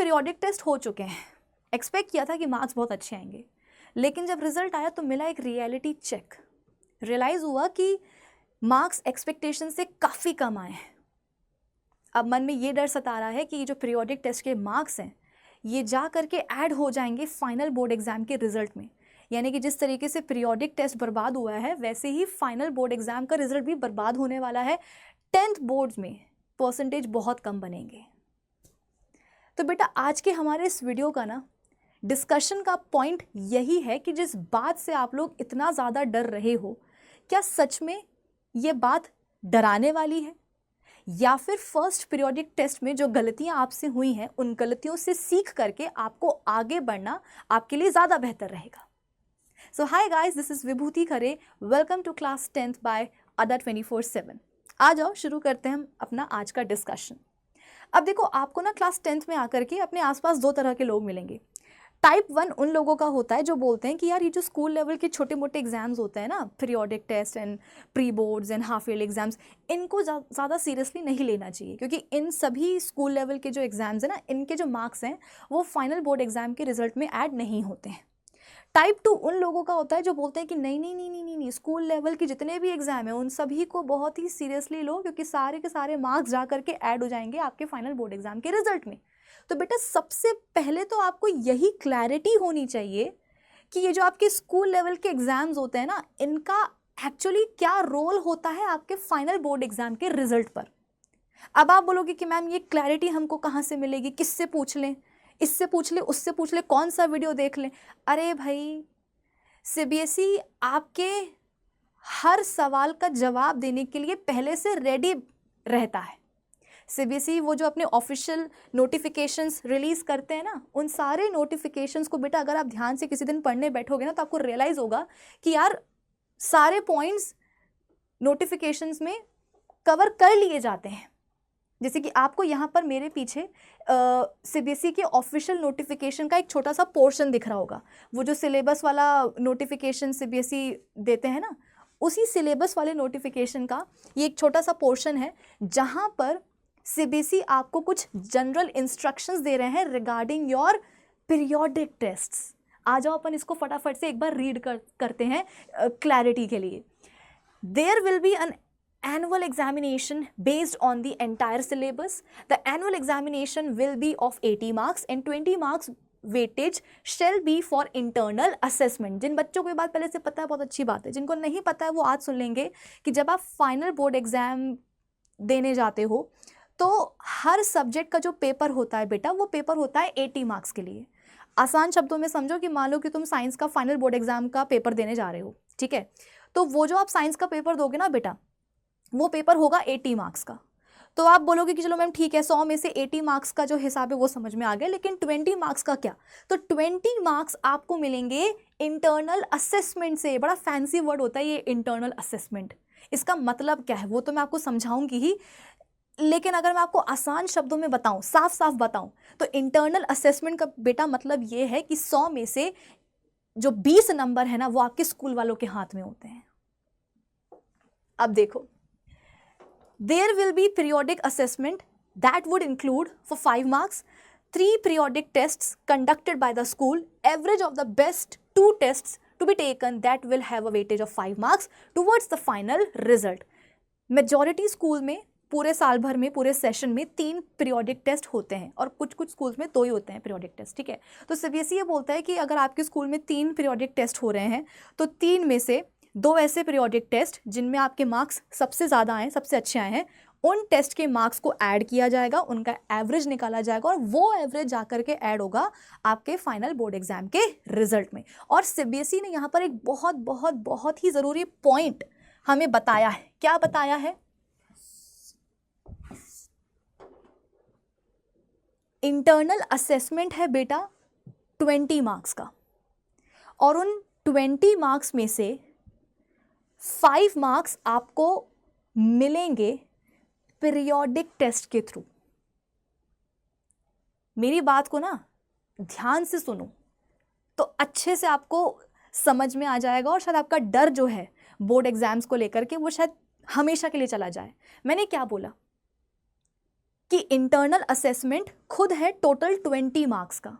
Periodic test हो चुके हैं, एक्सपेक्ट किया था कि मार्क्स बहुत अच्छे आएंगे, लेकिन जब रिजल्ट आया तो मिला एक रियलिटी चेक। रियलाइज़ हुआ कि मार्क्स एक्सपेक्टेशन से काफ़ी कम आए हैं। अब मन में ये डर सता रहा है कि ये जो पीरियोडिक टेस्ट के मार्क्स हैं ये जा करके ऐड हो जाएंगे फाइनल बोर्ड एग्ज़ाम के रिजल्ट में। यानी कि जिस तरीके से पीरियोडिक टेस्ट बर्बाद हुआ है वैसे ही फाइनल बोर्ड एग्ज़ाम का रिजल्ट भी बर्बाद होने वाला है। 10th बोर्ड्स में परसेंटेज बहुत कम बनेंगे। तो बेटा आज के हमारे इस वीडियो का ना डिस्कशन का पॉइंट यही है कि जिस बात से आप लोग इतना ज़्यादा डर रहे हो, क्या सच में ये बात डराने वाली है, या फिर फर्स्ट पीरियोडिक टेस्ट में जो गलतियां आपसे हुई हैं उन गलतियों से सीख करके आपको आगे बढ़ना आपके लिए ज़्यादा बेहतर रहेगा। So hi guys, this is Vibhuti Khare. Welcome to class 10th by Adda 24/7। आ जाओ शुरू करते हैं हम अपना आज का डिस्कशन। अब देखो, आपको ना क्लास 10th में आकर के अपने आसपास दो तरह के लोग मिलेंगे। टाइप 1 उन लोगों का होता है जो बोलते हैं कि यार ये जो स्कूल लेवल के छोटे मोटे एग्जाम्स होते हैं ना, periodic test and pre boards and half yearly exams, इनको ज़्यादा सीरियसली नहीं लेना चाहिए, क्योंकि इन सभी स्कूल लेवल के जो एग्जाम्स हैं ना, इनके जो मार्क्स हैं वो फाइनल बोर्ड एग्जाम के रिजल्ट में ऐड नहीं होते हैं। टाइप 2 उन लोगों का होता है जो बोलते हैं कि नहीं नहीं नहीं नहीं नहीं नहीं, स्कूल लेवल के जितने भी एग्जाम हैं उन सभी को बहुत ही सीरियसली लो, क्योंकि सारे के सारे मार्क्स जा करके ऐड हो जाएंगे आपके फाइनल बोर्ड एग्जाम के रिजल्ट में। तो बेटा सबसे पहले तो आपको यही क्लैरिटी होनी चाहिए कि ये जो आपके स्कूल लेवल के एग्जाम्स होते हैं ना, इनका एक्चुअली क्या रोल होता है आपके फाइनल बोर्ड एग्जाम के रिजल्ट पर। अब आप बोलोगे कि मैम ये क्लैरिटी हमको कहाँ से मिलेगी, किससे पूछ लें, इससे पूछ ले, उससे पूछ ले, कौन सा वीडियो देख लें। अरे भाई, सीबीएसई आपके हर सवाल का जवाब देने के लिए पहले से रेडी रहता है। सीबीएसई वो जो अपने ऑफिशियल नोटिफिकेशंस रिलीज़ करते हैं ना, उन सारे नोटिफिकेशंस को बेटा अगर आप ध्यान से किसी दिन पढ़ने बैठोगे ना तो आपको रियलाइज़ होगा कि यार सारे पॉइंट्स नोटिफिकेशंस में कवर कर लिए जाते हैं। जैसे कि आपको यहाँ पर मेरे पीछे सीबीएसई के ऑफिशियल नोटिफिकेशन का एक छोटा सा पोर्शन दिख रहा होगा। वो जो सिलेबस वाला नोटिफिकेशन सीबीएसई देते हैं ना, उसी सिलेबस वाले नोटिफिकेशन का ये एक छोटा सा पोर्शन है जहाँ पर सीबीएसई आपको कुछ जनरल इंस्ट्रक्शंस दे रहे हैं रिगार्डिंग योर पीरियोडिक टेस्ट्स। आ जाओ अपन इसको फटाफट से एक बार रीड करते हैं क्लैरिटी के लिए। There will be an annual examination based on the entire syllabus. The annual examination will be of 80 marks and 20 marks weightage shall be for internal assessment. जिन बच्चों को ये बात पहले से पता है बहुत अच्छी बात है, जिनको नहीं पता है वो आज सुन लेंगे कि जब आप फाइनल बोर्ड एग्जाम देने जाते हो तो हर सब्जेक्ट का जो पेपर होता है बेटा, वो पेपर होता है 80 मार्क्स के लिए। आसान शब्दों में समझो कि मान लो कि तुम साइंस का फाइनल बोर्ड एग्जाम का पेपर देने जा रहे हो, ठीक है, तो वो जो आप साइंस का पेपर दोगे ना बेटा, वो पेपर होगा 80 मार्क्स का। तो आप बोलोगे कि चलो मैम ठीक है, 100 में से 80 मार्क्स का जो हिसाब है वो समझ में आ गया, लेकिन 20 मार्क्स का क्या? तो 20 मार्क्स आपको मिलेंगे इंटरनल असेसमेंट से। बड़ा फैंसी वर्ड होता है ये इंटरनल असेसमेंट। इसका मतलब क्या है वो तो मैं आपको समझाऊंगी ही, लेकिन अगर मैं आपको आसान शब्दों में बताऊं, साफ साफ बताऊं, तो इंटरनल असेसमेंट का बेटा मतलब ये है कि 100 में से जो 20 नंबर है ना वो आपके स्कूल वालों के हाथ में होते हैं। अब देखो, there will be periodic assessment that would include for 5 marks 3 periodic tests conducted by the school, average of the best 2 tests to be taken that will have a weightage of 5 marks towards the final result. Majority school में पूरे साल भर में, पूरे session में 3 periodic test होते हैं और कुछ कुछ स्कूल्स में 2 ही होते हैं पीरियोडिक टेस्ट, ठीक है। तो सीबीएसई ये बोलता है कि अगर आपके स्कूल में 3 पीरियोडिक टेस्ट हो रहे हैं तो 3 में से 2 ऐसे पीरियोडिक टेस्ट जिनमें आपके मार्क्स सबसे ज़्यादा आए, सबसे अच्छे आए हैं, उन टेस्ट के मार्क्स को ऐड किया जाएगा, उनका एवरेज निकाला जाएगा और वो एवरेज जाकर के ऐड होगा आपके फाइनल बोर्ड एग्जाम के रिजल्ट में। और सीबीएसई ने यहाँ पर एक बहुत बहुत बहुत ही ज़रूरी पॉइंट हमें बताया है। क्या बताया है? इंटरनल असेसमेंट है बेटा 20 मार्क्स का, और उन 20 मार्क्स में से 5 मार्क्स आपको मिलेंगे पीरियोडिक टेस्ट के थ्रू। मेरी बात को ना ध्यान से सुनो तो अच्छे से आपको समझ में आ जाएगा, और शायद आपका डर जो है बोर्ड एग्जाम्स को लेकर के वो शायद हमेशा के लिए चला जाए। मैंने क्या बोला कि इंटरनल असेसमेंट खुद है टोटल 20 मार्क्स का,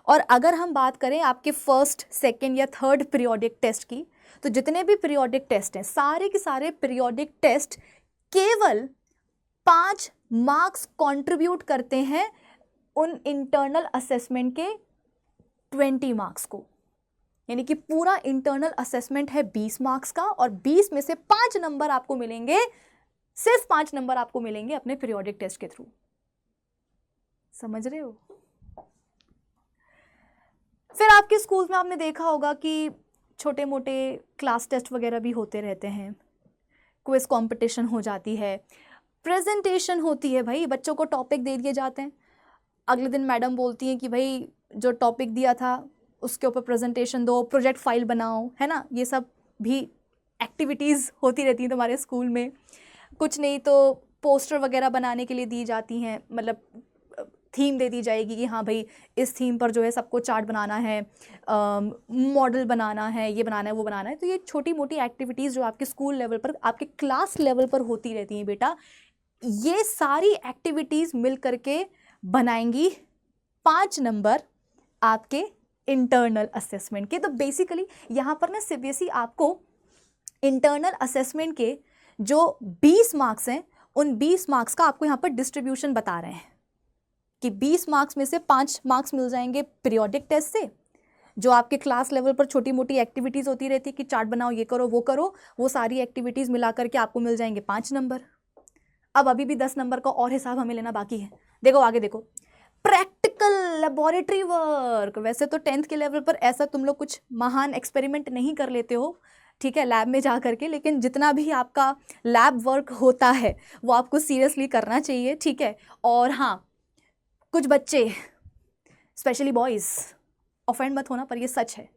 और अगर हम बात करें आपके फर्स्ट, सेकेंड या थर्ड पीरियोडिक टेस्ट की, तो जितने भी पीरियोडिक टेस्ट हैं सारे के सारे पीरियोडिक टेस्ट केवल 5 मार्क्स कंट्रीब्यूट करते हैं उन इंटरनल असेसमेंट के 20 मार्क्स को। यानी कि पूरा इंटरनल असेसमेंट है 20 मार्क्स का, और 20 में से 5 नंबर आपको मिलेंगे, सिर्फ 5 नंबर आपको मिलेंगे अपने पीरियोडिक टेस्ट के थ्रू। समझ रहे हो? फिर आपके स्कूल में आपने देखा होगा कि छोटे मोटे क्लास टेस्ट वगैरह भी होते रहते हैं, क्विज कंपटीशन हो जाती है, प्रेजेंटेशन होती है। भाई बच्चों को टॉपिक दे दिए जाते हैं, अगले दिन मैडम बोलती हैं कि भाई जो टॉपिक दिया था उसके ऊपर प्रेजेंटेशन दो, प्रोजेक्ट फाइल बनाओ, है ना। ये सब भी एक्टिविटीज़ होती रहती हैं तुम्हारे स्कूल में। कुछ नहीं तो पोस्टर वगैरह बनाने के लिए दी जाती हैं, मतलब थीम दे दी जाएगी कि हाँ भाई इस थीम पर जो है सबको चार्ट बनाना है, मॉडल बनाना है, ये बनाना है, वो बनाना है। तो ये छोटी मोटी एक्टिविटीज़ जो आपके स्कूल लेवल पर, आपके क्लास लेवल पर होती रहती हैं बेटा, ये सारी एक्टिविटीज़ मिल करके बनाएंगी 5 नंबर आपके इंटरनल असेसमेंट के। तो बेसिकली यहाँ पर ना सीबीएसई आपको इंटरनल असेसमेंट के जो 20 मार्क्स हैं, उन 20 मार्क्स का आपको यहाँ पर डिस्ट्रीब्यूशन बता रहे हैं कि 20 मार्क्स में से 5 मार्क्स मिल जाएंगे पीरियोडिक टेस्ट से, जो आपके क्लास लेवल पर छोटी मोटी एक्टिविटीज़ होती रहती है कि चार्ट बनाओ, ये करो, वो सारी एक्टिविटीज़ मिला करके आपको मिल जाएंगे 5 नंबर। अब अभी भी 10 नंबर का और हिसाब हमें लेना बाकी है। देखो आगे देखो, प्रैक्टिकल लेबोरेटरी वर्क। वैसे तो 10th के लेवल पर ऐसा तुम लोग कुछ महान एक्सपेरिमेंट नहीं कर लेते हो, ठीक है, लैब में जा करके, लेकिन जितना भी आपका लैब वर्क होता है वो आपको सीरियसली करना चाहिए, ठीक है। और हाँ, कुछ बच्चे, स्पेशली बॉयज़, ऑफेंड मत होना पर ये सच है,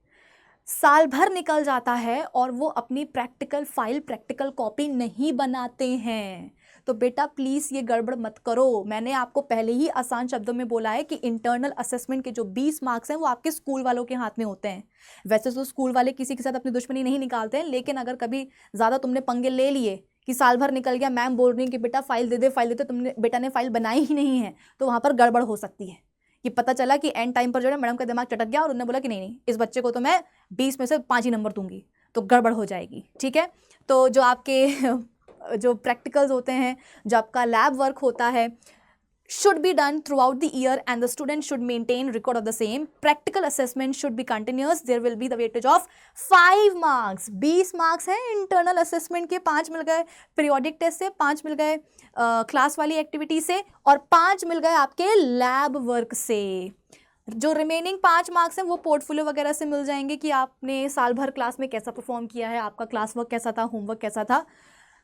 साल भर निकल जाता है और वो अपनी प्रैक्टिकल फाइल, प्रैक्टिकल कॉपी नहीं बनाते हैं। तो बेटा प्लीज़ ये गड़बड़ मत करो। मैंने आपको पहले ही आसान शब्दों में बोला है कि इंटरनल असेसमेंट के जो 20 मार्क्स हैं वो आपके स्कूल वालों के हाथ में होते हैं। वैसे तो स्कूल वाले किसी के साथ अपनी दुश्मनी नहीं निकालते हैं, लेकिन अगर कभी ज़्यादा तुमने पंगे ले लिए कि साल भर निकल गया, मैम बोल रही कि बेटा फाइल दे दे, फाइल देते, तुमने बेटा ने फाइल बनाई ही नहीं है, तो वहाँ पर गड़बड़ हो सकती है कि पता चला कि एंड टाइम पर जो है मैडम का दिमाग चटक गया और उन्होंने बोला कि नहीं, इस बच्चे को तो मैं 20 में से 5 ही नंबर दूंगी, तो गड़बड़ हो जाएगी, ठीक है। तो जो आपके जो प्रैक्टिकल्स होते हैं, जो आपका लैब वर्क होता है, should be done throughout the year and the student should maintain record of the same. Practical assessment should be continuous. There will be the weightage of 5 marks. 20 marks है internal assessment के, 5 मिल गए periodic test से, 5 मिल गए class वाली activity से, और 5 मिल गए आपके लैब वर्क से। जो रिमेनिंग 5 मार्क्स हैं वो पोर्टफोलियो वगैरह से मिल जाएंगे कि आपने साल भर क्लास में कैसा परफॉर्म किया है, आपका क्लास वर्क कैसा था, होमवर्क कैसा था।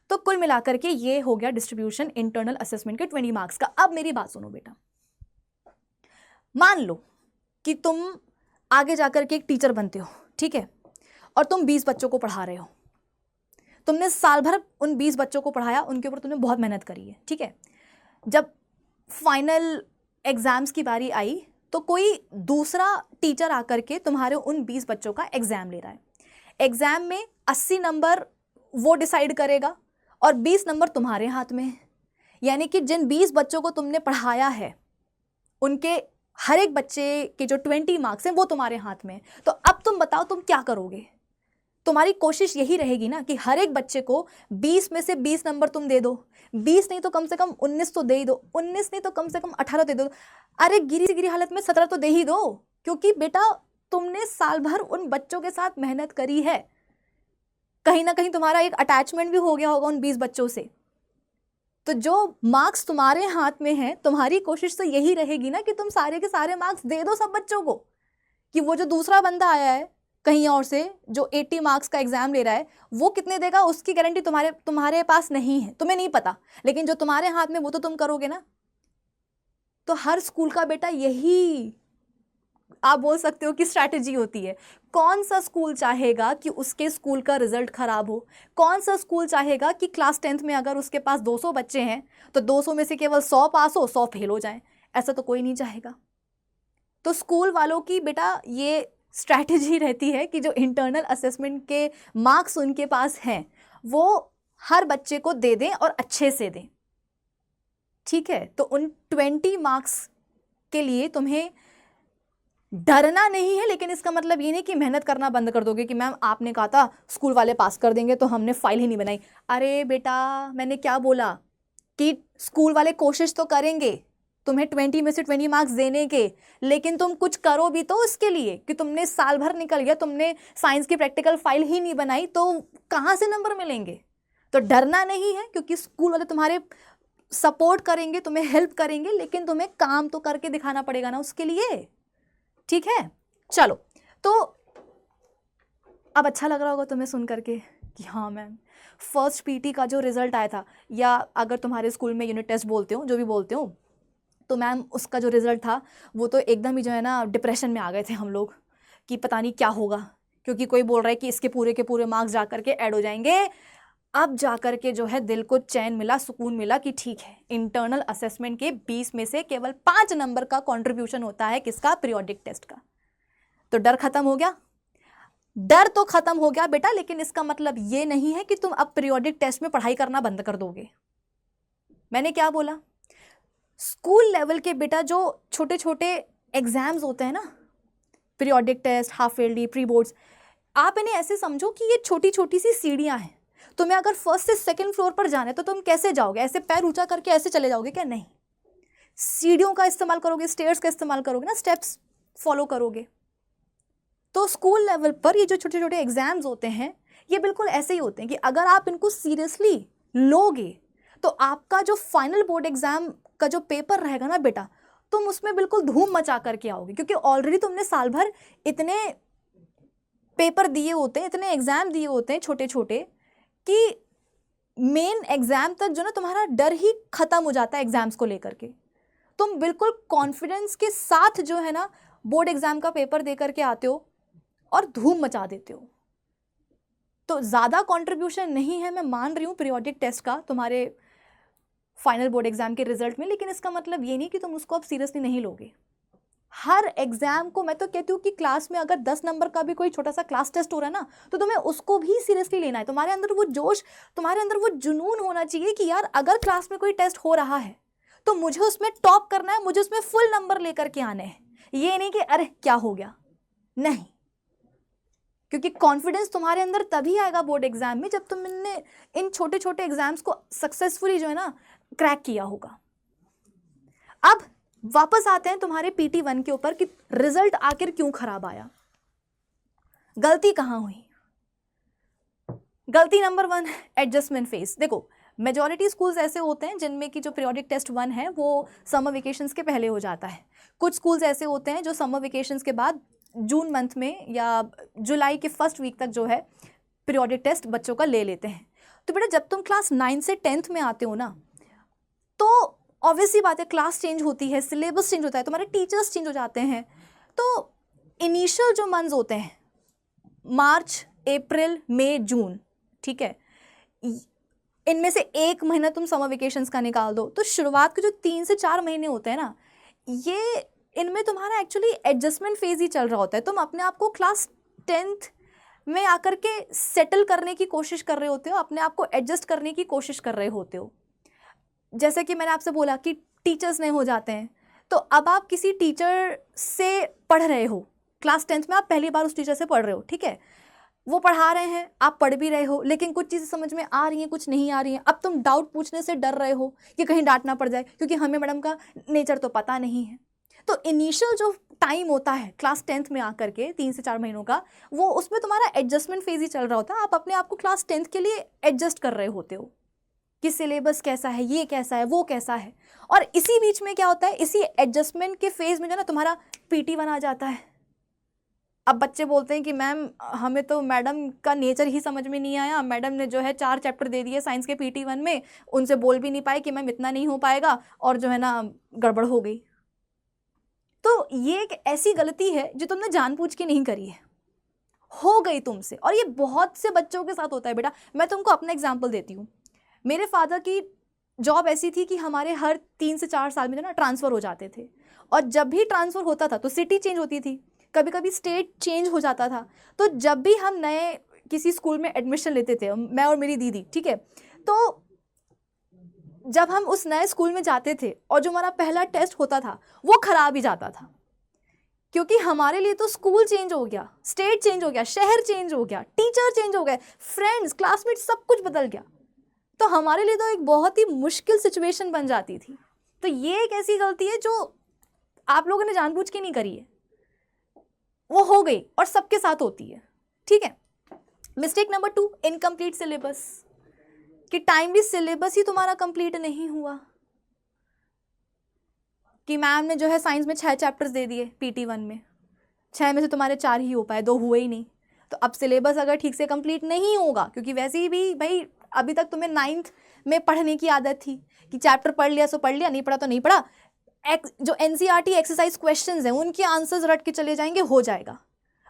तो कुल मिलाकर के ये हो गया डिस्ट्रीब्यूशन इंटरनल असेसमेंट के 20 मार्क्स का। अब मेरी बात सुनो बेटा, मान लो कि तुम आगे जाकर के एक टीचर बनते हो, ठीक है, और तुम 20 बच्चों को पढ़ा रहे हो। तुमने साल भर उन 20 बच्चों को पढ़ाया, उनके ऊपर तुमने बहुत मेहनत करी है, ठीक है। जब फाइनल एग्जाम्स की बारी आई तो कोई दूसरा टीचर आकर के तुम्हारे उन 20 बच्चों का एग्जाम ले रहा है। एग्जाम में 80 नंबर वो डिसाइड करेगा और 20 नंबर तुम्हारे हाथ में है। यानी कि जिन 20 बच्चों को तुमने पढ़ाया है उनके हर एक बच्चे के जो 20 मार्क्स हैं वो तुम्हारे हाथ में है। तो अब तुम बताओ तुम क्या करोगे? तुम्हारी कोशिश यही रहेगी ना कि हर एक बच्चे को 20 में से 20 नंबर तुम दे दो। 20 नहीं तो कम से कम 19 तो दे ही दो, 19 नहीं तो कम से कम 18 दे दो, अरे गिरी से गिरी हालत में 17 तो दे ही दो, क्योंकि बेटा तुमने साल भर उन बच्चों के साथ मेहनत करी है। कहीं ना कहीं तुम्हारा एक अटैचमेंट भी हो गया होगा उन 20 बच्चों से। तो जो मार्क्स तुम्हारे हाथ में हैं, तुम्हारी कोशिश तो यही रहेगी ना कि तुम सारे के सारे मार्क्स दे दो सब बच्चों को, कि वो जो दूसरा बंदा आया है कहीं और से जो 80 मार्क्स का एग्जाम ले रहा है वो कितने देगा उसकी गारंटी तुम्हारे पास नहीं है, तुम्हें नहीं पता, लेकिन जो तुम्हारे हाथ में वो तो तुम करोगे ना। तो हर स्कूल का बेटा यही आप बोल सकते हो कि स्ट्रैटेजी होती है। कौन सा स्कूल चाहेगा कि उसके स्कूल का रिजल्ट खराब हो? कौन सा स्कूल चाहेगा कि क्लास 10th में अगर उसके पास 200 बच्चे हैं तो 200 में से केवल 100 पास हो, 100 फेल हो जाएं? ऐसा तो कोई नहीं चाहेगा। तो स्कूल वालों की बेटा ये स्ट्रैटेजी रहती है कि जो इंटरनल असेसमेंट के मार्क्स उनके पास हैं वो हर बच्चे को दे दें और अच्छे से दें। ठीक है, तो उन 20 मार्क्स के लिए तुम्हें डरना नहीं है, लेकिन इसका मतलब ये नहीं कि मेहनत करना बंद कर दोगे कि मैम आपने कहा था स्कूल वाले पास कर देंगे तो हमने फाइल ही नहीं बनाई। अरे बेटा, मैंने क्या बोला कि स्कूल वाले कोशिश तो करेंगे तुम्हें 20 में से 20 मार्क्स देने के, लेकिन तुम कुछ करो भी तो उसके लिए कि तुमने साल भर निकल गया, तुमने साइंस की प्रैक्टिकल फाइल ही नहीं बनाई तो कहाँ से नंबर मिलेंगे। तो डरना नहीं है, क्योंकि स्कूल वाले तुम्हारे सपोर्ट करेंगे, तुम्हें हेल्प करेंगे, लेकिन तुम्हें काम तो करके दिखाना पड़ेगा ना उसके लिए। ठीक है, चलो। तो अब अच्छा लग रहा होगा तुम्हें सुन करके कि हाँ मैम, फर्स्ट पीटी का जो रिजल्ट आया था, या अगर तुम्हारे स्कूल में यूनिट टेस्ट बोलते हो, जो भी बोलते हो, तो मैम उसका जो रिजल्ट था वो तो एकदम ही जो है ना डिप्रेशन में आ गए थे हम लोग कि पता नहीं क्या होगा, क्योंकि कोई बोल रहा है कि इसके पूरे के पूरे मार्क्स जा करके ऐड हो जाएंगे। अब जा करके जो है दिल को चैन मिला, सुकून मिला कि ठीक है, इंटरनल असेसमेंट के 20 में से केवल 5 नंबर का कंट्रीब्यूशन होता है किसका, पीरियोडिक टेस्ट का। तो डर खत्म हो गया, डर तो खत्म हो गया बेटा, लेकिन इसका मतलब ये नहीं है कि तुम अब पीरियोडिक टेस्ट में पढ़ाई करना बंद कर दोगे। मैंने क्या बोला, स्कूल लेवल के बेटा जो छोटे छोटे एग्जाम्स होते हैं ना, periodic test, half yearly, pre boards, आप इन्हें ऐसे समझो कि ये छोटी छोटी सी सीढ़ियां हैं। तुम्हें अगर फर्स्ट से सेकंड फ्लोर पर जाना है तो तुम कैसे जाओगे, ऐसे पैर ऊंचा करके ऐसे चले जाओगे क्या, नहीं, सीढ़ियों का इस्तेमाल करोगे, स्टेयर्स का इस्तेमाल करोगे ना, स्टेप्स फॉलो करोगे। तो स्कूल लेवल पर ये जो छोटे छोटे एग्जाम्स होते हैं ये बिल्कुल ऐसे ही होते हैं कि अगर आप इनको सीरियसली लोगे तो आपका जो फाइनल बोर्ड एग्जाम का जो पेपर रहेगा ना बेटा, तुम उसमें बिल्कुल धूम मचा करके आओगे, क्योंकि ऑलरेडी तुमने साल भर इतने पेपर दिए होते हैं, इतने एग्जाम दिए होते हैं छोटे छोटे, कि मेन एग्जाम तक जो ना तुम्हारा डर ही खत्म हो जाता है एग्जाम्स को लेकर के। तुम बिल्कुल कॉन्फिडेंस के साथ जो है ना बोर्ड एग्जाम का पेपर दे करके आते हो और धूम मचा देते हो। तो ज़्यादा कंट्रीब्यूशन नहीं है, मैं मान रही हूँ पीरियोडिक टेस्ट का तुम्हारे फाइनल बोर्ड एग्जाम के रिजल्ट में, लेकिन इसका मतलब ये नहीं कि तुम उसको अब सीरियसली नहीं लोगे। हर एग्जाम को, मैं तो कहती हूँ कि क्लास में अगर 10 नंबर का भी कोई छोटा सा क्लास टेस्ट हो रहा है ना, तो तुम्हें उसको भी सीरियसली लेना है। तुम्हारे अंदर वो जोश, तुम्हारे अंदर वो जुनून होना चाहिए कि यार अगर क्लास में कोई टेस्ट हो रहा है तो मुझे उसमें टॉप करना है, मुझे उसमें फुल नंबर लेकर के आने हैं। ये नहीं कि अरे क्या हो गया, नहीं, क्योंकि कॉन्फिडेंस तुम्हारे अंदर तभी आएगा बोर्ड एग्जाम में जब तुमने इन छोटे छोटे एग्जाम्स को सक्सेसफुली जो है ना क्रैक किया होगा। अब वापस आते हैं तुम्हारे PT 1 के ऊपर कि रिजल्ट आखिर क्यों खराब आया, गलती कहाँ हुई। गलती नंबर 1, एडजस्टमेंट फेज। देखो, मेजॉरिटी स्कूल्स ऐसे होते हैं जिनमें कि जो पीरियोडिक टेस्ट 1 है वो समर वेकेशंस के पहले हो जाता है। कुछ स्कूल्स ऐसे होते हैं जो समर वेकेशंस के बाद जून मंथ में या जुलाई के फर्स्ट वीक तक जो है पीरियोडिक टेस्ट बच्चों का ले लेते हैं। तो बेटा जब तुम क्लास 9 से 10th में आते हो ना, तो ऑब्वियसली बात है, क्लास चेंज होती है, सिलेबस चेंज होता है, तुम्हारे टीचर्स चेंज हो जाते हैं। तो इनिशियल जो मंथ्स होते हैं, मार्च, अप्रैल, मई, जून, ठीक है, इनमें से 1 महीना तुम समर वेकेशंस का निकाल दो, तो शुरुआत के जो 3 से 4 महीने होते हैं ना, ये इनमें तुम्हारा एक्चुअली एडजस्टमेंट फेज ही चल रहा होता है। तुम अपने आप को क्लास 10th में आकर के सेटल करने की कोशिश कर रहे होते हो, अपने आप को एडजस्ट करने की कोशिश कर रहे होते हो। जैसे कि मैंने आपसे बोला कि टीचर्स नए हो जाते हैं, तो अब आप किसी टीचर से पढ़ रहे हो, क्लास 10th में आप पहली बार उस टीचर से पढ़ रहे हो, ठीक है, वो पढ़ा रहे हैं, आप पढ़ भी रहे हो, लेकिन कुछ चीज़ें समझ में आ रही हैं, कुछ नहीं आ रही हैं। अब तुम डाउट पूछने से डर रहे हो कि कहीं डांट ना पड़ जाए, क्योंकि हमें मैडम का नेचर तो पता नहीं है। तो इनिशियल जो टाइम होता है क्लास 10th में आकर के 3 से 4 महीनों का, वो उसमें तुम्हारा एडजस्टमेंट फेज ही चल रहा होता है। आप अपने आप को क्लास 10th के लिए एडजस्ट कर रहे होते हो कि सिलेबस कैसा है, ये कैसा है, वो कैसा है। और इसी बीच में क्या होता है, इसी एडजस्टमेंट के फेज में जो ना तुम्हारा PT 1 आ जाता है। अब बच्चे बोलते हैं कि मैम हमें तो मैडम का नेचर ही समझ में नहीं आया, मैडम ने जो है 4 चैप्टर दे दिए साइंस के PT 1 में, उनसे बोल भी नहीं पाए कि मैम इतना नहीं हो पाएगा, और जो है ना गड़बड़ हो गई। तो ये एक ऐसी गलती है जो तुमने जानबूझ के नहीं करी है, हो गई तुमसे। और ये बहुत से बच्चों के साथ होता है बेटा। मैं तुमको अपना एग्जाम्पल देती हूँ। मेरे फादर की जॉब ऐसी थी कि हमारे हर 3 से 4 साल में जो ना ट्रांसफ़र हो जाते थे, और जब भी ट्रांसफ़र होता था तो सिटी चेंज होती थी, कभी कभी स्टेट चेंज हो जाता था। तो जब भी हम नए किसी स्कूल में एडमिशन लेते थे, मैं और मेरी दीदी, ठीक है, तो जब हम उस नए स्कूल में जाते थे और जो हमारा पहला टेस्ट होता था वो खराब ही जाता था, क्योंकि हमारे लिए तो स्कूल चेंज हो गया, स्टेट चेंज हो गया, शहर चेंज हो गया, टीचर चेंज हो गए, फ्रेंड्स, क्लासमेट, सब कुछ बदल गया। तो हमारे लिए तो एक बहुत ही मुश्किल सिचुएशन बन जाती थी। तो ये एक ऐसी गलती है जो आप लोगों ने जानबूझ के नहीं करी है, वो हो गई और सबके साथ होती है, ठीक है। मिस्टेक नंबर 2, इनकम्प्लीट सिलेबस, कि टाइमली सिलेबस ही तुम्हारा कंप्लीट नहीं हुआ, कि मैम ने जो है साइंस में 6 चैप्टर्स दे दिए PT1 में, 6 में से तुम्हारे 4 ही हो पाए, 2 हुए ही नहीं। तो अब सिलेबस अगर ठीक से कंप्लीट नहीं होगा, क्योंकि वैसे ही भी भाई अभी तक तुम्हें 9th में पढ़ने की आदत थी कि चैप्टर पढ़ लिया सो पढ़ लिया, नहीं पढ़ा तो नहीं पढ़ा, जो NCERT एक्सरसाइज क्वेश्चंस हैं उनके आंसर्स रट के चले जाएंगे, हो जाएगा।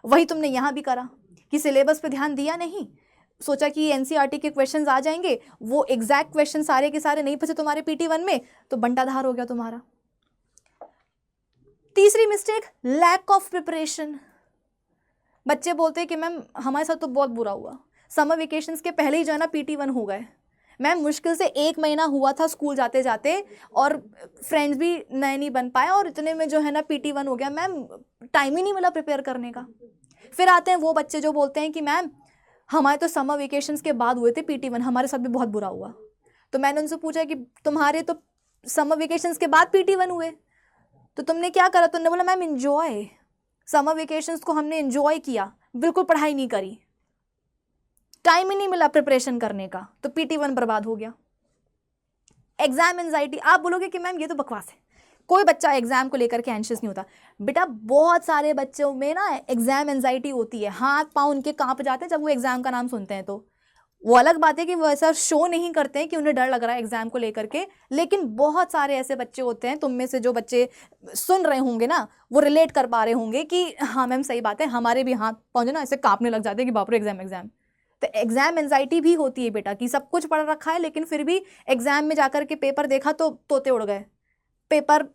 वही तुमने यहाँ भी करा कि सिलेबस पे ध्यान दिया नहीं, सोचा कि NCERT के क्वेश्चंस आ जाएंगे, वो एग्जैक्ट क्वेश्चन सारे के सारे नहीं फंसे तुम्हारे PT1 में, तो बंटाधार हो गया तुम्हारा। तीसरी मिस्टेक, लैक ऑफ प्रिपरेशन। बच्चे बोलते हैं कि मैम हमारे साथ तो बहुत बुरा हुआ, समर वेकेशंस के पहले ही जो है ना PT1 हो गए, मैम मुश्किल से 1 महीना हुआ था स्कूल जाते जाते, और फ्रेंड्स भी नए नहीं बन पाए, और इतने में जो है ना PT1 हो गया, मैम टाइम ही नहीं मिला प्रिपेयर करने का। फिर आते हैं वो बच्चे जो बोलते हैं कि मैम हमारे तो समर वेकेशंस के बाद हुए थे PT1, हमारे साथ भी बहुत बुरा हुआ। तो मैंने उनसे पूछा कि तुम्हारे तो समर वेकेशंस के बाद PT1 हुए, तो तुमने क्या करा? तुमने बोला मैम एंजॉय, समर वेकेशंस को हमने एंजॉय किया, बिल्कुल पढ़ाई नहीं करी, टाइम ही नहीं मिला प्रिपरेशन करने का, तो PT1 बर्बाद हो गया। एग्जाम एंजाइटी, आप बोलोगे कि मैम ये तो बकवास है, कोई बच्चा एग्जाम को लेकर के एंशियस नहीं होता। बेटा बहुत सारे बच्चों में ना एग्जाम एंजाइटी होती है, हाथ पाँव उनके कांप जाते हैं जब वो एग्जाम का नाम सुनते हैं। तो वो अलग बात है कि वो ऐसा शो नहीं करते हैं कि उन्हें डर लग रहा है एग्जाम को लेकर के, लेकिन बहुत सारे ऐसे बच्चे होते हैं, तुम में से जो बच्चे सुन रहे होंगे ना वो रिलेट कर पा रहे होंगे कि हाँ मैम सही बात है, हमारे भी हाथ पाँव ना ऐसे कांपने लग जाते हैं कि बाप रे एग्जाम। तो एग्जाम एंजाइटी भी होती है बेटा, कि सब कुछ पढ़ रखा है लेकिन फिर भी एग्जाम में जाकर के पेपर देखा तो तोते उड़ गए, पेपर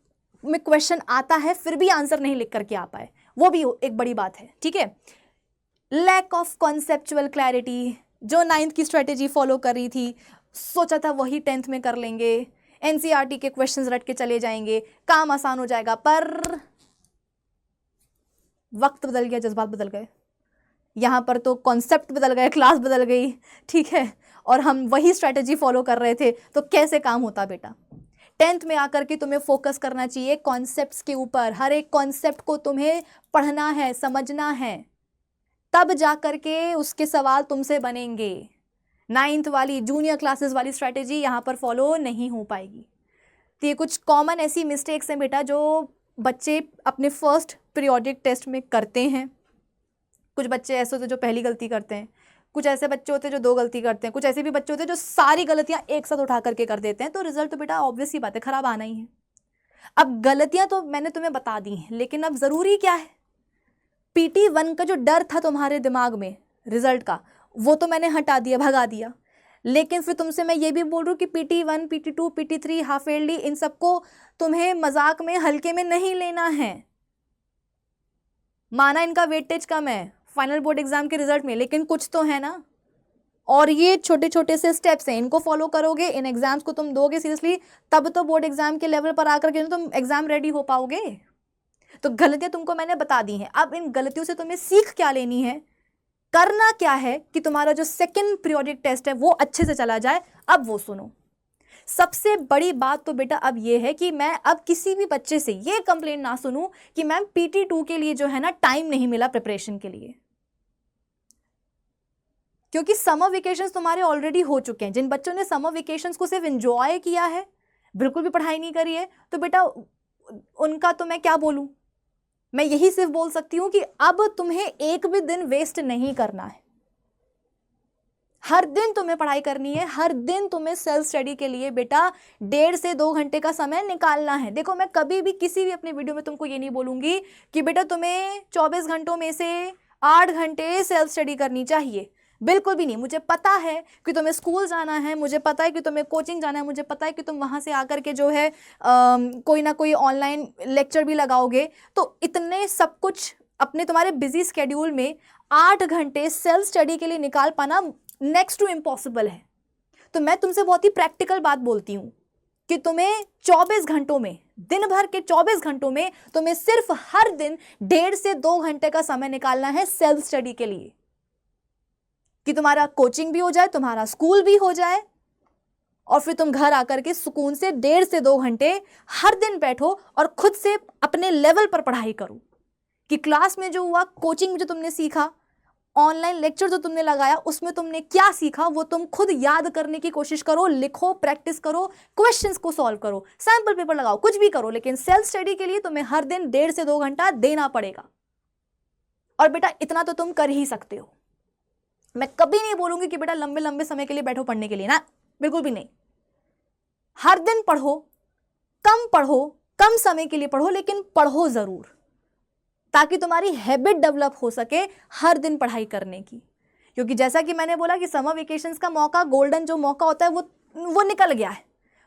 में क्वेश्चन आता है फिर भी आंसर नहीं लिख करके आ पाए, वो भी एक बड़ी बात है, ठीक है। लैक ऑफ कॉन्सेप्चुअल क्लैरिटी, जो 9th की स्ट्रेटेजी फॉलो कर रही थी, सोचा था वही 10th में कर लेंगे, NCERT के क्वेश्चंस रट के चले जाएंगे, काम आसान हो जाएगा, पर वक्त बदल गया, जज्बात बदल गए, यहाँ पर तो कॉन्सेप्ट बदल गए, क्लास बदल गई, ठीक है, और हम वही स्ट्रेटेजी फॉलो कर रहे थे, तो कैसे काम होता बेटा। 10th में आकर के तुम्हें फोकस करना चाहिए कॉन्सेप्ट्स के ऊपर, हर एक कॉन्सेप्ट को तुम्हें पढ़ना है, समझना है, तब जा करके उसके सवाल तुमसे बनेंगे। 9th वाली जूनियर क्लासेस वाली स्ट्रेटेजी यहाँ पर फॉलो नहीं हो पाएगी। तो ये कुछ कॉमन ऐसी मिस्टेक्स हैं बेटा जो बच्चे अपने फर्स्ट पीरियोडिक टेस्ट में करते हैं। कुछ बच्चे ऐसे होते हैं जो पहली गलती करते हैं, कुछ ऐसे बच्चे होते हैं जो 2 गलती करते हैं, कुछ ऐसे भी बच्चे होते हैं जो सारी गलतियां एक साथ उठा करके कर देते हैं, तो रिजल्ट तो बेटा ऑब्वियस ही बात है खराब आना ही है। अब गलतियां तो मैंने तुम्हें बता दी हैं, लेकिन अब ज़रूरी क्या है, PT1 का जो डर था तुम्हारे दिमाग में रिजल्ट का, वो तो मैंने हटा दिया, भगा दिया। लेकिन फिर तुमसे मैं ये भी बोल रही हूँ कि PT1, PT2, PT3, half yearly, इन सबको तुम्हें मजाक में, हल्के में नहीं लेना है। माना इनका वेटेज कम है फाइनल बोर्ड एग्जाम के रिजल्ट में, लेकिन कुछ तो है ना, और ये छोटे छोटे से स्टेप्स हैं, इनको फॉलो करोगे, इन एग्जाम्स को तुम दोगे सीरियसली, तब तो बोर्ड एग्जाम के लेवल पर आकर के तुम एग्जाम रेडी हो पाओगे। तो गलतियां तुमको मैंने बता दी हैं, अब इन गलतियों से तुम्हें सीख क्या लेनी है, करना क्या है कि तुम्हारा जो सेकंड पीरियोडिक टेस्ट है वो अच्छे से चला जाए। अब वो सुनो, सबसे बड़ी बात तो बेटा अब ये है कि मैं अब किसी भी बच्चे से ये कंप्लेंट ना सुनूं कि मैम PT2 के लिए जो है ना टाइम नहीं मिला प्रिपरेशन के लिए, क्योंकि समर वेकेशंस तुम्हारे ऑलरेडी हो चुके हैं। जिन बच्चों ने समर वेकेशंस को सिर्फ एंजॉय किया है, बिल्कुल भी पढ़ाई नहीं करी है, तो बेटा उनका तो मैं क्या बोलूं, मैं यही सिर्फ बोल सकती हूं कि अब तुम्हें एक भी दिन वेस्ट नहीं करना है, हर दिन तुम्हें पढ़ाई करनी है, हर दिन तुम्हें सेल्फ स्टडी के लिए बेटा 1.5 से 2 घंटे का समय निकालना है। देखो मैं कभी भी किसी भी अपने वीडियो में तुमको ये नहीं बोलूंगी कि बेटा तुम्हें 24 घंटों में से 8 घंटे सेल्फ स्टडी करनी चाहिए, बिल्कुल भी नहीं। मुझे पता है कि तुम्हें स्कूल जाना है, मुझे पता है कि तुम्हें कोचिंग जाना है, मुझे पता है कि तुम वहाँ से आकर के जो है कोई ना कोई ऑनलाइन लेक्चर भी लगाओगे, तो इतने सब कुछ अपने तुम्हारे बिजी स्केड्यूल में 8 घंटे सेल्फ स्टडी के लिए निकाल पाना नेक्स्ट टू इम्पॉसिबल है। तो मैं तुमसे बहुत ही प्रैक्टिकल बात बोलती हूँ कि तुम्हें 24 घंटों में, दिन भर के 24 घंटों में तुम्हें सिर्फ हर दिन 1.5 से 2 घंटे का समय निकालना है सेल्फ स्टडी के लिए, कि तुम्हारा कोचिंग भी हो जाए, तुम्हारा स्कूल भी हो जाए, और फिर तुम घर आकर के सुकून से 1.5 से 2 घंटे हर दिन बैठो और खुद से अपने लेवल पर पढ़ाई करो, कि क्लास में जो हुआ, कोचिंग में जो तुमने सीखा, ऑनलाइन लेक्चर जो तुमने लगाया, उसमें तुमने क्या सीखा वो तुम खुद याद करने की कोशिश करो, लिखो, प्रैक्टिस करो, क्वेश्चंस को सॉल्व करो, सैंपल पेपर लगाओ, कुछ भी करो, लेकिन सेल्फ स्टडी के लिए तुम्हें हर दिन 1.5 से 2 घंटा देना पड़ेगा। और बेटा इतना तो तुम कर ही सकते हो। मैं कभी नहीं बोलूंगी कि बेटा लंबे लंबे समय के लिए बैठो पढ़ने के लिए, ना, बिल्कुल भी नहीं। हर दिन पढ़ो, कम समय के लिए पढ़ो, लेकिन पढ़ो जरूर, ताकि तुम्हारी हैबिट डेवलप हो सके हर दिन पढ़ाई करने की। क्योंकि जैसा कि मैंने बोला कि समर वेकेशंस का मौका, गोल्डन जो मौका होता है, वो निकल गया है।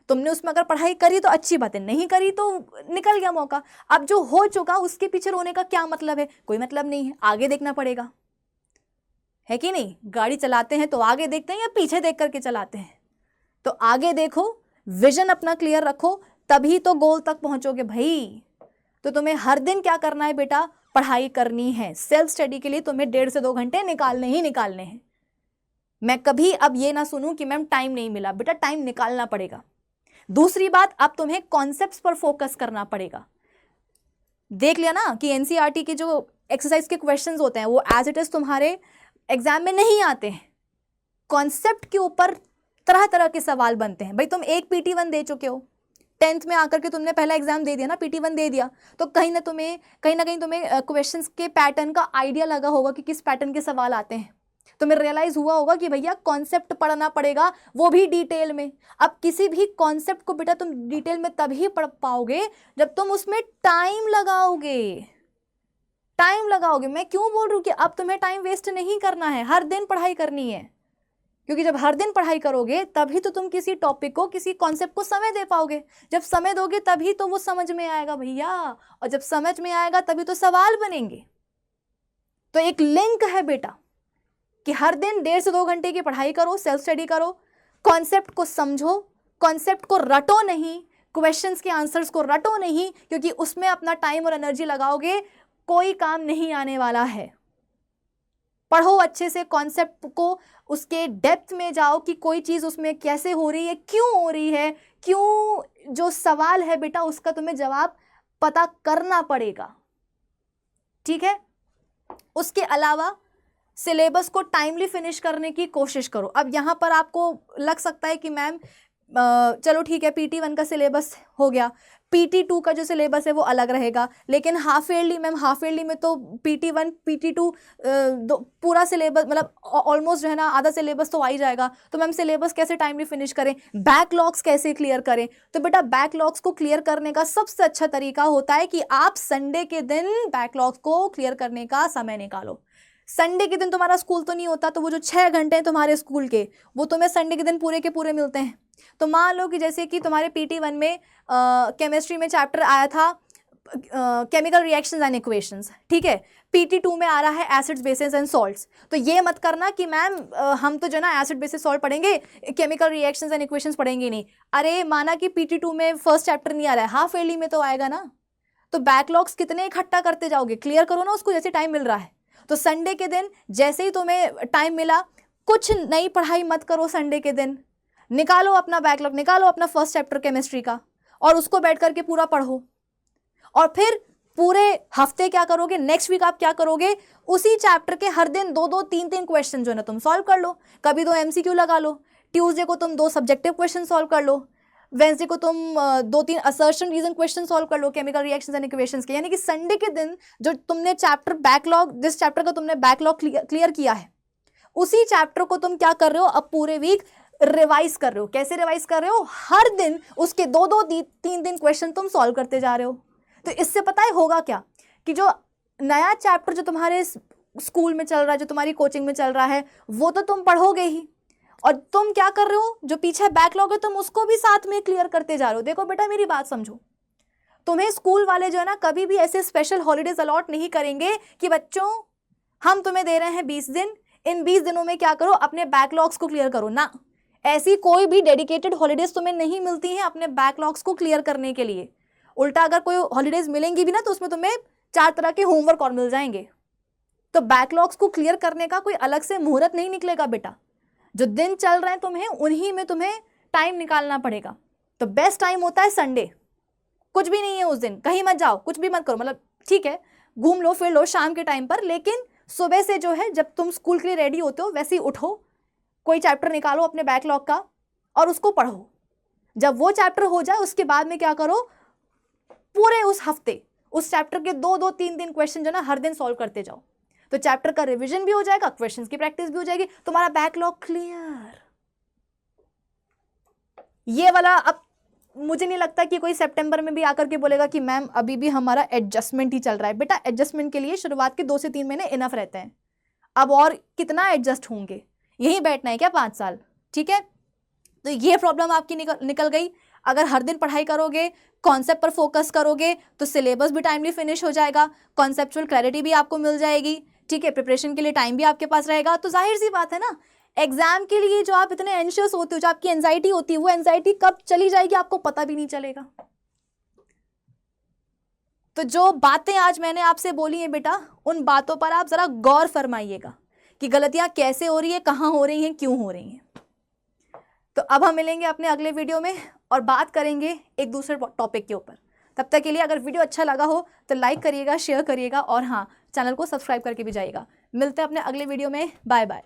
तुमने उसमें अगर पढ़ाई करी तो अच्छी बात है, नहीं करी तो निकल गया मौका। अब जो हो चुका उसके पीछे रोने का क्या मतलब है? कोई मतलब नहीं है, आगे देखना पड़ेगा, है कि नहीं? गाड़ी चलाते हैं तो आगे देखते हैं या पीछे देख करके चलाते हैं? तो आगे देखो, विजन अपना क्लियर रखो, तभी तो गोल तक पहुंचोगे भाई। तो तुम्हें हर दिन क्या करना है बेटा? पढ़ाई करनी है। सेल्फ स्टडी के लिए तुम्हें 1.5 से 2 घंटे निकालने ही निकालने हैं। मैं कभी अब ये ना सुनूं कि मैम टाइम नहीं मिला। बेटा टाइम निकालना पड़ेगा। दूसरी बात, अब तुम्हें कॉन्सेप्ट्स पर फोकस करना पड़ेगा। देख लिया ना कि एनसीईआरटी के जो एक्सरसाइज के क्वेश्चंस होते हैं वो एज इट इज तुम्हारे एग्जाम में नहीं आते हैं। कॉन्सेप्ट के ऊपर तरह तरह के सवाल बनते हैं। भाई तुम एक PT1 दे चुके हो, 10th में आकर के तुमने पहला एग्जाम दे दिया ना, PT1 दे दिया, तो कहीं ना कहीं तुम्हें क्वेश्चंस के पैटर्न का आइडिया लगा होगा कि किस पैटर्न के सवाल आते हैं। तुम्हें रियलाइज हुआ होगा कि भैया कॉन्सेप्ट पढ़ना पड़ेगा, वो भी डिटेल में। अब किसी भी कॉन्सेप्ट को बेटा तुम डिटेल में तभी पढ़ पाओगे जब तुम उसमें टाइम लगाओगे। मैं क्यों बोल रही हूँ कि अब तुम्हें टाइम वेस्ट नहीं करना है, हर दिन पढ़ाई करनी है। क्योंकि जब हर दिन पढ़ाई करोगे तभी तो तुम किसी टॉपिक को, किसी कॉन्सेप्ट को समय दे पाओगे। जब समय दोगे तभी तो वो समझ में आएगा भैया, और जब समझ में आएगा तभी तो सवाल बनेंगे। तो एक लिंक है बेटा कि हर दिन 1.5 से 2 घंटे की पढ़ाई करो, सेल्फ स्टडी करो, कॉन्सेप्ट को समझो, कॉन्सेप्ट को रटो नहीं, क्वेश्चंस के आंसर्स को रटो नहीं, क्योंकि उसमें अपना टाइम और एनर्जी लगाओगे कोई काम नहीं आने वाला है। पढ़ो अच्छे से कॉन्सेप्ट को, उसके डेप्थ में जाओ कि कोई चीज़ उसमें कैसे हो रही है, क्यों हो रही है, क्यों, जो सवाल है बेटा उसका तुम्हें जवाब पता करना पड़ेगा। ठीक है? उसके अलावा सिलेबस को टाइमली फिनिश करने की कोशिश करो। अब यहाँ पर आपको लग सकता है कि मैम चलो ठीक है, PT1 का सिलेबस हो गया, PT2 का जो सिलेबस है वो अलग रहेगा, लेकिन half yearly, ma'am half yearly में तो PT1 PT2 पूरा सिलेबस, मतलब ऑलमोस्ट जो है ना आधा सिलेबस तो आ ही जाएगा। तो मैम सिलेबस कैसे टाइमली फिनिश करें, बैकलॉग्स कैसे क्लियर करें? तो बेटा बैकलॉग्स को क्लियर करने का सबसे अच्छा तरीका होता है कि आप संडे के दिन बैकलॉग्स को क्लियर करने का समय निकालो। संडे के दिन तुम्हारा स्कूल तो नहीं होता, तो वो जो 6 घंटे हैं तुम्हारे स्कूल के, वो तुम्हें संडे के दिन पूरे के पूरे मिलते हैं। तो मान लो कि जैसे कि तुम्हारे PT1 में केमिस्ट्री में चैप्टर आया था केमिकल रिएक्शंस एंड इक्वेशंस, ठीक है, PT2 में आ रहा है एसिड्स बेसिस एंड सॉल्ट्स। तो ये मत करना कि मैम हम तो जो ना एसिड बेसिस सॉल्ट पढ़ेंगे, केमिकल रिएक्शंस एंड इक्वेशंस पढ़ेंगे नहीं। अरे माना कि PT2 में फर्स्ट चैप्टर नहीं आ रहा है, हाफ ईयरली में तो आएगा ना। तो बैकलॉग्स कितने इकट्ठा करते जाओगे? क्लियर करो ना उसको जैसे टाइम मिल रहा है। तो संडे के दिन जैसे ही तुम्हें टाइम मिला, कुछ नई पढ़ाई मत करो संडे के दिन, निकालो अपना बैकलॉग, निकालो अपना फर्स्ट चैप्टर केमिस्ट्री का और उसको बैठ करके पूरा पढ़ो। और फिर पूरे हफ्ते क्या करोगे, नेक्स्ट वीक आप क्या करोगे, उसी चैप्टर के हर दिन 2-2 3-3 क्वेश्चन जो है ना तुम सॉल्व कर लो। कभी 2 MCQ लगा लो, ट्यूसडे को तुम 2 सब्जेक्टिव क्वेश्चन सॉल्व कर लो, वेंसडे को तुम 2-3 असर्शन रीजन क्वेश्चन सॉल्व कर लो केमिकल रिएक्शंस एंड इक्वेशंस के। यानी कि संडे के दिन जो तुमने चैप्टर बैकलॉग, जिस चैप्टर का तुमने बैकलॉग क्लियर किया है, उसी चैप्टर को तुम क्या कर रहे हो, अब पूरे वीक रिवाइज कर रहे हो। कैसे रिवाइज कर रहे हो? हर दिन उसके 2-2 3-3 क्वेश्चन तुम सॉल्व करते जा रहे हो। तो इससे पता है होगा क्या कि जो नया चैप्टर जो तुम्हारे स्कूल में चल रहा है, जो तुम्हारी कोचिंग में चल रहा है, वो तो तुम पढ़ोगे ही, और तुम क्या कर रहे हो, जो पीछे बैकलॉग है तुम उसको भी साथ में क्लियर करते जा रहे हो। देखो बेटा मेरी बात समझो, तुम्हें स्कूल वाले जो है ना कभी भी ऐसे स्पेशल हॉलीडेज अलॉट नहीं करेंगे कि बच्चों हम तुम्हें दे रहे हैं 20 दिन, इन 20 दिनों में क्या करो, अपने बैकलॉग्स को क्लियर करो ना। ऐसी कोई भी डेडिकेटेड हॉलीडेज तुम्हें नहीं मिलती हैं अपने बैकलॉग्स को क्लियर करने के लिए। उल्टा अगर कोई हॉलीडेज मिलेंगी भी ना तो उसमें तुम्हें 4 तरह के होमवर्क और मिल जाएंगे। तो बैकलॉग्स को क्लियर करने का कोई अलग से मुहूर्त नहीं निकलेगा बेटा, जो दिन चल रहे हैं तुम्हें उन्हीं में तुम्हें टाइम निकालना पड़ेगा। तो बेस्ट टाइम होता है संडे, कुछ भी नहीं है उस दिन, कहीं मत जाओ, कुछ भी मत करो, मतलब ठीक है घूम लो फिर लो शाम के टाइम पर, लेकिन सुबह से जो है जब तुम स्कूल के लिए रेडी होते हो वैसे ही उठो, कोई चैप्टर निकालो अपने बैकलॉग का और उसको पढ़ो। जब वो चैप्टर हो जाए उसके बाद में क्या करो, पूरे उस हफ्ते उस चैप्टर के 2-2 3-3 क्वेश्चन जो ना हर दिन सॉल्व करते जाओ। तो चैप्टर का रिवीजन भी हो जाएगा, क्वेश्चंस की प्रैक्टिस भी हो जाएगी, तुम्हारा बैकलॉग क्लियर। ये वाला अब मुझे नहीं लगता कि कोई सितंबर में भी आकर के बोलेगा कि मैम अभी भी हमारा एडजस्टमेंट ही चल रहा है। बेटा एडजस्टमेंट के लिए शुरुआत के 2 से 3 महीने इनफ रहते हैं, अब और कितना एडजस्ट होंगे, यहीं बैठना है क्या 5 साल? ठीक है, तो ये प्रॉब्लम आपकी निकल गई। अगर हर दिन पढ़ाई करोगे, कॉन्सेप्ट पर फोकस करोगे तो सिलेबस भी टाइमली फिनिश हो जाएगा, कॉन्सेप्चुअल क्लैरिटी भी आपको मिल जाएगी, ठीक है, प्रिपरेशन के लिए टाइम भी आपके पास रहेगा। तो जाहिर सी बात है ना, एग्जाम के लिए जो आप इतने एंशियस होते हो, जो आपकी एंजाइटी होती है, वो एंजाइटी कब चली जाएगी आपको पता भी नहीं चलेगा। तो जो बातें आज मैंने आपसे बोली हैं बेटा, उन बातों पर आप जरा गौर फरमाइएगा कि गलतियां कैसे हो रही है, कहाँ हो रही हैं, क्यों हो रही हैं। तो अब हम मिलेंगे अपने अगले वीडियो में और बात करेंगे एक दूसरे टॉपिक के ऊपर। तब तक के लिए अगर वीडियो अच्छा लगा हो तो लाइक करिएगा, शेयर करिएगा और हाँ, चैनल को सब्सक्राइब करके भी जाइएगा। मिलते हैं अपने अगले वीडियो में, बाय बाय।